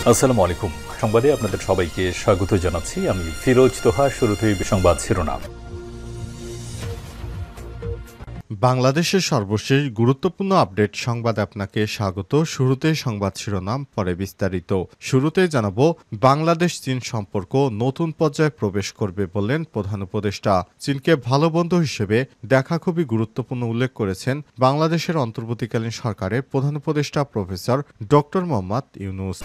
আসসালামু আলাইকুম। সংবাদে আপনাদের সবাইকে স্বাগত জানাচ্ছি। আমি ফিরোজ তোহা। শুরুতেই সংবাদ শিরোনাম। বাংলাদেশের সর্বশেষ গুরুত্বপূর্ণ আপডেট সংবাদে আপনাকে স্বাগত। শুরুতেই সংবাদ শিরোনাম, পরে বিস্তারিত। শুরুতেই জানাবো, বাংলাদেশ চীন সম্পর্ক নতুন পর্যায়ে প্রবেশ করবে বললেন প্রধান উপদেষ্টা। চীনকে ভালো বন্ধু হিসেবে দেখা খুবই গুরুত্বপূর্ণ উল্লেখ করেছেন বাংলাদেশের অন্তর্বর্তীকালীন সরকারের প্রধান উপদেষ্টা প্রফেসর ডক্টর মোহাম্মদ ইউনূস।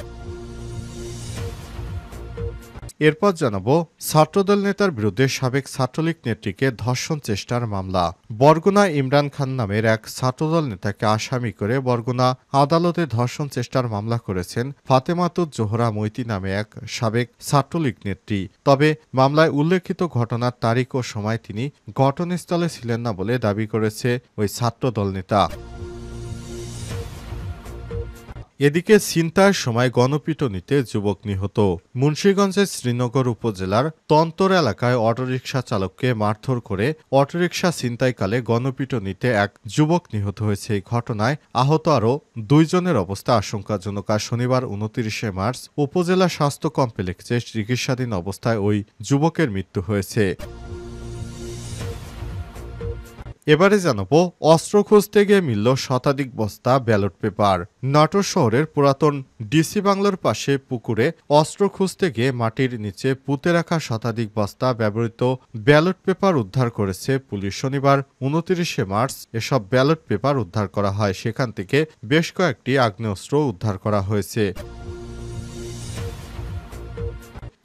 এরপর জানাবো, ছাত্রদল নেতার বিরুদ্ধে সাবেক ছাত্রলীগ নেত্রীকে ধর্ষণ চেষ্টার মামলা। বরগুনা ইমরান খান নামের এক ছাত্রদল নেতাকে আসামি করে বরগুনা আদালতে ধর্ষণ চেষ্টার মামলা করেছেন ফাতেমাতুজ জোহরা মৈতি নামে এক সাবেক ছাত্রলীগ নেত্রী। তবে মামলায় উল্লেখিত ঘটনার তারিখ ও সময় তিনি ঘটনাস্থলে ছিলেন না বলে দাবি করেছে ওই ছাত্রদল নেতা। এদিকে ছিনতাইয়ের সময় গণপিটুনিতে যুবক নিহত। মুন্সিগঞ্জের শ্রীনগর উপজেলার তন্তর এলাকায় অটোরিকশা চালককে মারধর করে অটোরিকশা ছিনতাইকালে গণপিটুনিতে এক যুবক নিহত হয়েছে। এই ঘটনায় আহত আরও দুইজনের অবস্থা আশঙ্কাজনক। আর শনিবার ২৯শে মার্চ উপজেলা স্বাস্থ্য কমপ্লেক্সে চিকিৎসাধীন অবস্থায় ওই যুবকের মৃত্যু হয়েছে। এবারে জানাবো, অস্ত্র খুঁজতে গিয়ে মিলল শতাধিক বস্তা ব্যালট পেপার। নাটোর শহরের পুরাতন ডিসি বাংলোর পাশে পুকুরে অস্ত্র খুঁজতে গিয়ে মাটির নিচে পুঁতে রাখা শতাধিক বস্তা ব্যবহৃত ব্যালট পেপার উদ্ধার করেছে পুলিশ। শনিবার ২৯শে মার্চ এসব ব্যালট পেপার উদ্ধার করা হয়। সেখান থেকে বেশ কয়েকটি আগ্নেয়াস্ত্র উদ্ধার করা হয়েছে।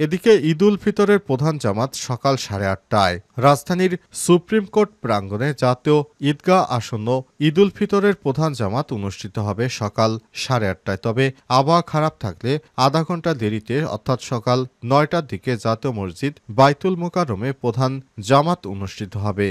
এদিকে ঈদ উল ফিতরের প্রধান জামাত সকাল 8:30টায় রাজধানীর সুপ্রিম কোর্ট প্রাঙ্গণে জাতীয় ঈদগাহ আসন্ন ঈদ উল ফিতরের প্রধান জামাত অনুষ্ঠিত হবে সকাল 8:30টায়। তবে আবহাওয়া খারাপ থাকলে আধা ঘন্টা দেরিতে অর্থাৎ সকাল 9টার দিকে জাতীয় মসজিদ বাইতুল মোকাররমে প্রধান জামাত অনুষ্ঠিত হবে।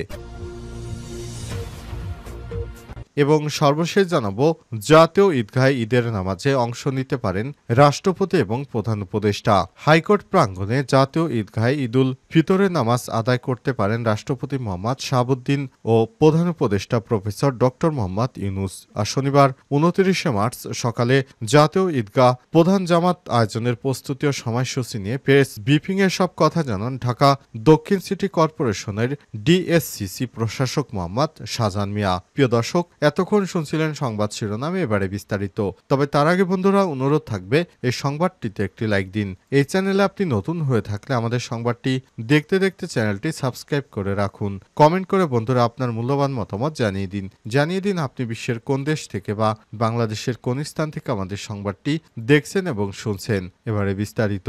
এবং সর্বশেষ জানাবো, জাতীয় ঈদগাহে ঈদের নামাজে অংশ নিতে পারেন রাষ্ট্রপতি এবং প্রধান উপদেষ্টা। হাইকোর্ট প্রাঙ্গণে জাতীয় ঈদগাহে ঈদুল ফিতরের নামাজ আদায় করতে পারেন রাষ্ট্রপতি মোহাম্মদ শাহাবুদ্দিন ও প্রধান উপদেষ্টা প্রফেসর ডক্টর মোহাম্মদ ইউনূস। আর শনিবার ২৯শে মার্চ সকালে জাতীয় ঈদগাহ প্রধান জামাত আয়োজনের প্রস্তুতি ও সময়সূচি নিয়ে প্রেস ব্রিফিংয়ে সব কথা জানান ঢাকা দক্ষিণ সিটি কর্পোরেশনের ডিএসসিসি প্রশাসক মোহাম্মদ শাহজাহান মিয়া। প্রিয় দর্শক, এতক্ষণ শুনছিলেন সংবাদ শিরোনামে, এবারে বিস্তারিত। তবে তার আগে বন্ধুরা, অনুরোধ থাকবে এই সংবাদটিতে একটি লাইক দিন। এই চ্যানেলে আপনি নতুন হয়ে থাকলে আমাদের সংবাদটি দেখতে দেখতে চ্যানেলটি সাবস্ক্রাইব করে রাখুন। কমেন্ট করে বন্ধুরা আপনার মূল্যবান মতামত জানিয়ে দিন আপনি বিশ্বের কোন দেশ থেকে বা বাংলাদেশের কোন স্থান থেকে আমাদের সংবাদটি দেখছেন এবং শুনছেন। এবারে বিস্তারিত।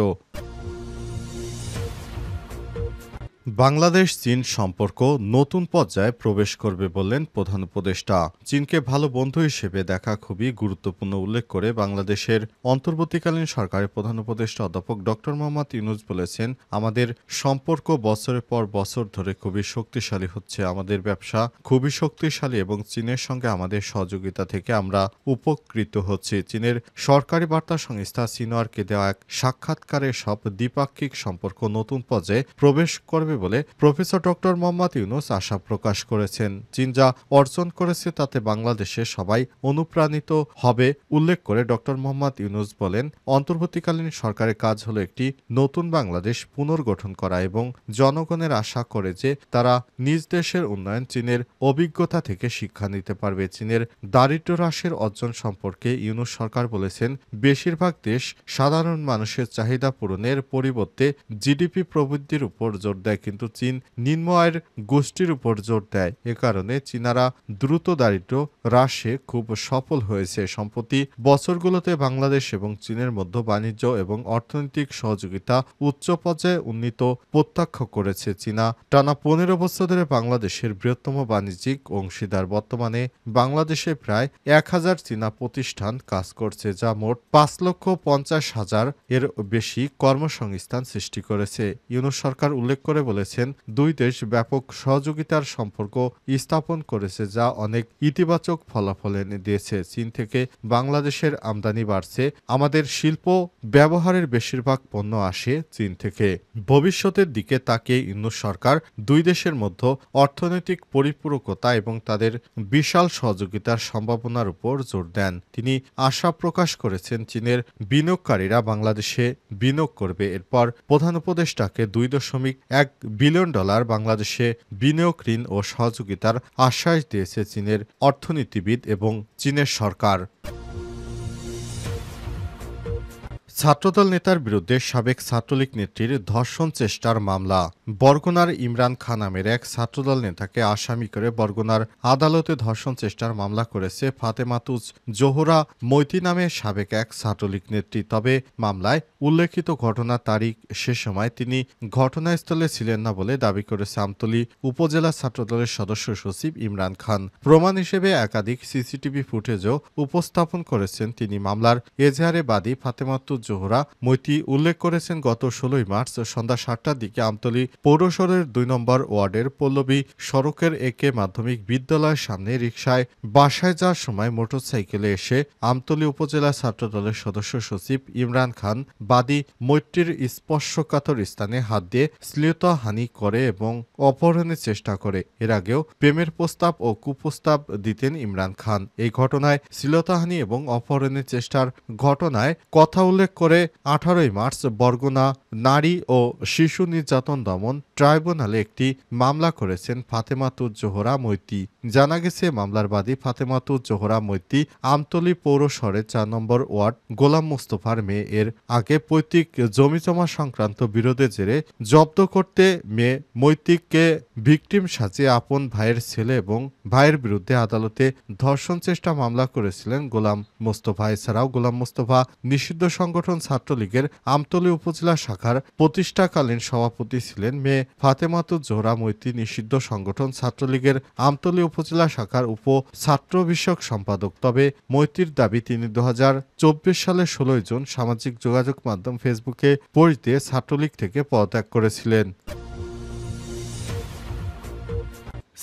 বাংলাদেশ চীন সম্পর্ক নতুন পর্যায়ে প্রবেশ করবে বললেন প্রধান উপদেষ্টা। চীনকে ভালো বন্ধু হিসেবে দেখা খুবই গুরুত্বপূর্ণ উল্লেখ করে বাংলাদেশের অন্তর্বর্তীকালীন সরকারের প্রধান উপদেষ্টা অধ্যাপক ডক্টর মোহাম্মদ ইউনূস বলেছেন, আমাদের সম্পর্ক বছরের পর বছর ধরে খুবই শক্তিশালী হচ্ছে। আমাদের ব্যবসা খুবই শক্তিশালী এবং চীনের সঙ্গে আমাদের সহযোগিতা থেকে আমরা উপকৃত হচ্ছি। চীনের সরকারি বার্তা সংস্থা সিনহুয়াকে দেওয়া এক সাক্ষাৎকারে সব দ্বিপাক্ষিক সম্পর্ক নতুন পর্যায়ে প্রবেশ করবে বলে প্রফেসর ডক্টর মোহাম্মদ ইউনূস আশা প্রকাশ করেছেন। চীন যা অর্জন করেছে তাতে বাংলাদেশের সবাই অনুপ্রাণিত হবে উল্লেখ করে ডক্টর মোহাম্মদ ইউনূস বলেন, অন্তর্বর্তীকালীন সরকারের কাজ হলো একটি নতুন বাংলাদেশ পুনর্গঠন করা এবং জনগণের আশা করে যে তারা নিজ দেশের উন্নয়ন চীনের অভিজ্ঞতা থেকে শিক্ষা নিতে পারবে। চীনের দারিদ্র্য হ্রাসের অর্জন সম্পর্কে ইউনূস সরকার বলেছেন, বেশিরভাগ দেশ সাধারণ মানুষের চাহিদা পূরণের পরিবর্তে জিডিপি প্রবৃদ্ধির উপর জোর দেয়, কিন্তু চীন নিম্ন আয়ের গোষ্ঠীর উপর জোর দেয়। এ কারণে চীনারা দ্রুত দারিদ্র্য হ্রাসে খুব সফল হয়েছে। সম্প্রতি বছরগুলোতে বাংলাদেশ এবং চীনের মধ্যে বাণিজ্য এবং অর্থনৈতিক সহযোগিতা উচ্চ পর্যায়ে উন্নীত প্রত্যক্ষ করেছে। চীনা টানা ১৫ বছর ধরে বাংলাদেশের বৃহত্তম বাণিজ্যিক অংশীদার। বর্তমানে বাংলাদেশে প্রায় ১,০০০ চীনা প্রতিষ্ঠান কাজ করছে, যা মোট ৫,৫০,০০০ এর বেশি কর্মসংস্থান সৃষ্টি করেছে। ইউনূস সরকার উল্লেখ করে বলেছেন, দুই দেশ ব্যাপক সহযোগিতার সম্পর্ক স্থাপন করেছে, যা অনেক ইতিবাচক ফলাফল এনে দিয়েছে। চীন থেকে বাংলাদেশের আমদানি বাড়ছে। আমাদের শিল্প ব্যবহারের বেশিরভাগ পণ্য আসে চীন থেকে। ভবিষ্যতের দিকে তাকিয়ে ইউনূস সরকার দুই দেশের মধ্যে অর্থনৈতিক পরিপূরকতা এবং তাদের বিশাল সহযোগিতার সম্ভাবনার উপর জোর দেন। তিনি আশা প্রকাশ করেছেন, চীনের বিনিয়োগকারীরা বাংলাদেশে বিনিয়োগ করবে। এরপর প্রধান উপদেষ্টাকে $2.1 বিলিয়ন বাংলাদেশে বিনিয়োগ, ঋণ ও সহযোগিতার আশ্বাস দিয়েছে চীনের অর্থনীতিবিদ এবং চীনের সরকার। ছাত্রদল নেতার বিরুদ্ধে সাবেক ছাত্রলীগ নেত্রীর ধর্ষণ চেষ্টার মামলা। বরগুনার ইমরান খান নামের এক ছাত্রদল নেতাকে আসামি করে বরগুনার আদালতে ধর্ষণ চেষ্টার মামলা করেছে ফাতেমাতুজ জোহরা মৈতি নামে সাবেক এক ছাত্রলীগ নেত্রী। তবে মামলায় উল্লেখিত ঘটনার তারিখ সে সময় তিনি ঘটনাস্থলে ছিলেন না বলে দাবি করেছে আমতলী উপজেলা ছাত্রদলের সদস্য সচিব ইমরান খান। প্রমাণ হিসেবে একাধিক সিসিটিভি ফুটেজও উপস্থাপন করেছেন তিনি। মামলার এজাহারে বাদী ফাতেমাতুজ জোহরা মৈতি উল্লেখ করেছেন, গত 16 মার্চ সন্ধ্যা 7টার দিকে আমতলী পৌরসরের 2 নম্বর ওয়ার্ডের পল্লবী সড়কের একে মাধ্যমিক বিদ্যালয়ের সামনে রিকশায় বাসায় যাওয়ার সময় মোটরসাইকেলে এসে আমতলী উপজেলা ছাত্রদলের সদস্য সচিব ইমরান খান বাদী মৈত্রীর স্পর্শকাতর স্থানে হাত দিয়ে শ্লীলতাহানি করে এবং অপহরণের চেষ্টা করে। এর আগেও প্রেমের প্রস্তাব ও কুপ্রস্তাব দিতেন ইমরান খান। এই ঘটনায় শ্লীলতাহানি এবং অপহরণের চেষ্টার ঘটনায় কথা উল্লেখ করে 18 মার্চ বরগুনা নারী ও শিশু নির্যাতন দমন ট্রাইব্যুনালে একটি মামলা করেছেন ফাতেমাতুজ জোহরা মৈতি। জানা গেছে, মামলার বাদী ফাতেমাতুজ জোহরা মৈতি আমতলী পৌরসরের 4 নম্বর ওয়ার্ড গোলাম মোস্তফার মেয়ে। এর আগে পৈতৃক জমিজমা সংক্রান্ত বিরোধের জেরে জব্দ করতে মেয়ে মৈতিককে ভিকটিম সাজিয়ে আপন ভাইয়ের ছেলে এবং ভাইয়ের বিরুদ্ধে আদালতে ধর্ষণ চেষ্টা মামলা করেছিলেন গোলাম মোস্তফা। এছাড়াও গোলাম মোস্তফা নিষিদ্ধ সংগঠন ছাত্রলীগের আমতলী উপজেলা শাখার প্রতিষ্ঠাকালীন সভাপতি ছিলেন। মেয়ে ফাতেমাতুজ জোহরা মৈতি নিষিদ্ধ সংগঠন ছাত্রলীগের আমতলী উপজেলা শাখার উপ ছাত্র বিষয়ক সম্পাদক। তবে মৈতির দাবি, তিনি 2024 সালের 16 জুন সামাজিক যোগাযোগ মাধ্যম ফেসবুকে পোস্ট দিয়ে ছাত্রলীগ থেকে পদত্যাগ করেছিলেন।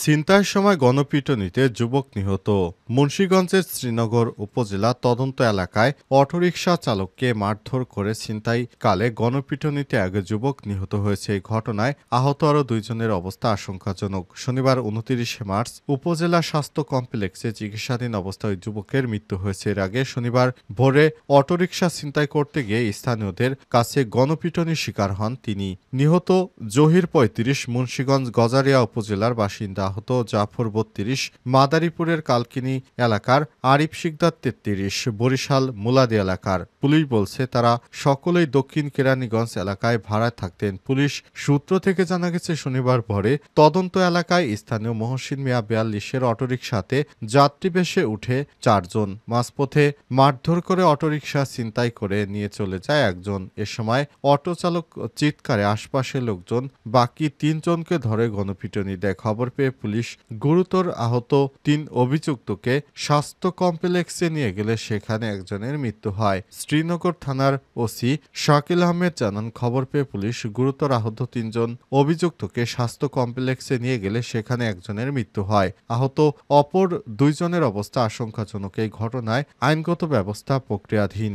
ছিনতাইয়ের সময় গণপিটুনিতে যুবক নিহত। মুন্সিগঞ্জের শ্রীনগর উপজেলা তদন্ত এলাকায় অটোরিকশা চালককে মারধর করে ছিনতাইকালে গণপিটুনিতে এক যুবক নিহত হয়েছে। এই ঘটনায় আহত আরও 2 জনের অবস্থা আশঙ্কাজনক। শনিবার 29 মার্চ উপজেলা স্বাস্থ্য কমপ্লেক্সে চিকিৎসাধীন অবস্থায় ওই যুবকের মৃত্যু হয়েছে। এর আগে শনিবার ভোরে অটোরিকশা ছিনতাই করতে গিয়ে স্থানীয়দের কাছে গণপিটুনির শিকার হন তিনি। নিহত জহির 35, মুন্সিগঞ্জ গজারিয়া উপজেলার বাসিন্দা। আহত জাফর 32, মাদারীপুরের কালকিনি এলাকার। আরিফ শিকদার 33, বরিশাল মুলাদি এলাকার। পুলিশ বলছে, তারা সকলেই দক্ষিণ কেরানীগঞ্জ এলাকায় ভাড়ায় থাকতেন। পুলিশ সূত্র থেকে জানা গেছে, শনিবার ভোরে তদন্ত এলাকায় স্থানীয় মহসিন মিয়া 42-এর অটোরিকশাতে যাত্রী বেশে উঠে 4 জন। মাঝপথে মারধর করে অটোরিকশা ছিনতাই করে নিয়ে চলে যায় একজন। এ সময় অটো চালক চিৎকারে আশপাশের লোকজন বাকি 3 জনকে ধরে গণপিটুনি দেয়। খবর পেয়ে পুলিশ গুরুতর আহত 3 অভিযুক্তকে স্বাস্থ্য কমপ্লেক্সে নিয়ে গেলে সেখানে একজনের মৃত্যু হয়। শ্রীনগর থানার ওসি শাকিল আহমেদ জানান, খবর পেয়ে পুলিশ গুরুতর আহত 3 জন অভিযুক্তকে স্বাস্থ্য কমপ্লেক্সে নিয়ে গেলে সেখানে একজনের মৃত্যু হয়। আহত অপর 2 জনের অবস্থা আশঙ্কাজনক। এই ঘটনায় আইনগত ব্যবস্থা প্রক্রিয়াধীন।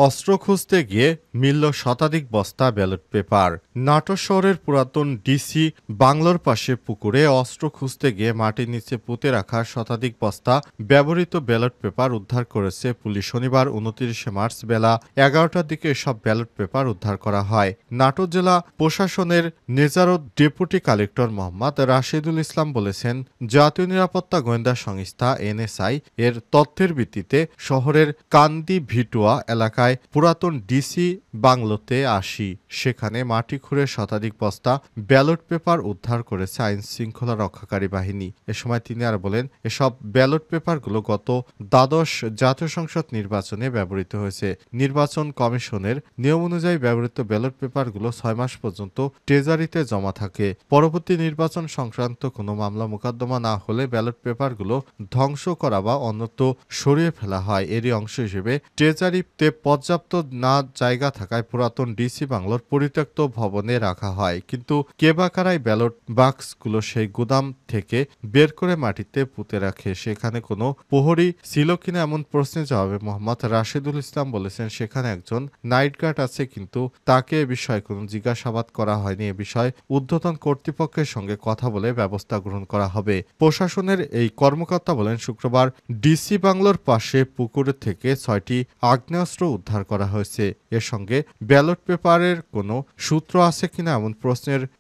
অস্ত্র খুঁজতে গিয়ে মিলল শতাধিক বস্তা ব্যালট পেপার। নাটোর শহরের পুরাতন ডিসি বাংলোর পাশে পুকুরে অস্ত্র খুঁজতে গিয়ে মাটির নিচে পুঁতে রাখা শতাধিক বস্তা ব্যবহৃত ব্যালট পেপার উদ্ধার করেছে পুলিশ। শনিবার 29 মার্চ বেলা 11টার দিকে এসব ব্যালট পেপার উদ্ধার করা হয়। নাটোর জেলা প্রশাসনের নেজারত ডেপুটি কালেক্টর মোহাম্মদ রাশেদুল ইসলাম বলেছেন, জাতীয় নিরাপত্তা গোয়েন্দা সংস্থা NSI এর তথ্যের ভিত্তিতে শহরের কান্দি ভিটুয়া এলাকায় পুরাতন ডিসি বাংলোতে আসি। সেখানে মাটি খুঁড়ে শতাধিক বস্তা ব্যালট পেপার উদ্ধার করেছে আইন শৃঙ্খলা রক্ষাকারী বাহিনী। এ সময় তিনি আর বলেন, এসব ব্যালট পেপারগুলো গত দ্বাদশ জাতীয় সংসদ নির্বাচনে ব্যবহৃত হয়েছে। নির্বাচন কমিশনের নিয়ম অনুযায়ী ব্যবহৃত ব্যালট পেপারগুলো 6 মাস পর্যন্ত ট্রেজারিতে জমা থাকে। পরবর্তী নির্বাচন সংক্রান্ত কোনো মামলা মোকদ্দমা না হলে ব্যালট পেপারগুলো ধ্বংস করা বা অন্যত্র সরিয়ে ফেলা হয়। এরই অংশ হিসেবে ট্রেজারিতে পর্যাপ্ত না জায়গা থাকায় পুরাতন ডিসি বাংলোর পরিত্যক্ত ভবনে রাখা হয়। কিন্তু কে বা কারাই ব্যালট বাক্সগুলো সেই গুদাম থেকে বের করে মাটিতে পুঁতে রাখে, সেখানে কোনো প্রহরী ছিল কিনা এমন প্রশ্নের জবাবে মোহাম্মদ রাশেদুল ইসলাম বলেছেন, সেখানে একজন নাইট গার্ড আছে, কিন্তু তাকে এ বিষয়ে কোনো জিজ্ঞাসাবাদ করা হয়নি। এ বিষয়ে ঊর্ধ্বতন কর্তৃপক্ষের সঙ্গে কথা বলে ব্যবস্থা গ্রহণ করা হবে। প্রশাসনের এই কর্মকর্তা বলেন, শুক্রবার ডিসি বাংলোর পাশে পুকুর থেকে 6টি আগ্নেয়াস্ত্র উদ্ধার করা হয়েছে। এর সঙ্গে ব্যালট পেপারের কোনো সূত্র আছে কিনা এমন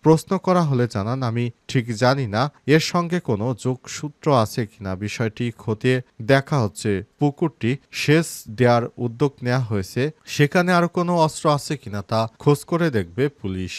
প্রশ্ন করা হলে জানান, আমি ঠিক জানি না এর সঙ্গে কোনো যোগসূত্র আছে কিনা, বিষয়টি খতিয়ে দেখা হচ্ছে। পুকুরটি সেচ দেওয়ার উদ্যোগ নেওয়া হয়েছে, সেখানে আরো কোনো অস্ত্র আছে কিনা তা খোঁজ করে দেখবে পুলিশ।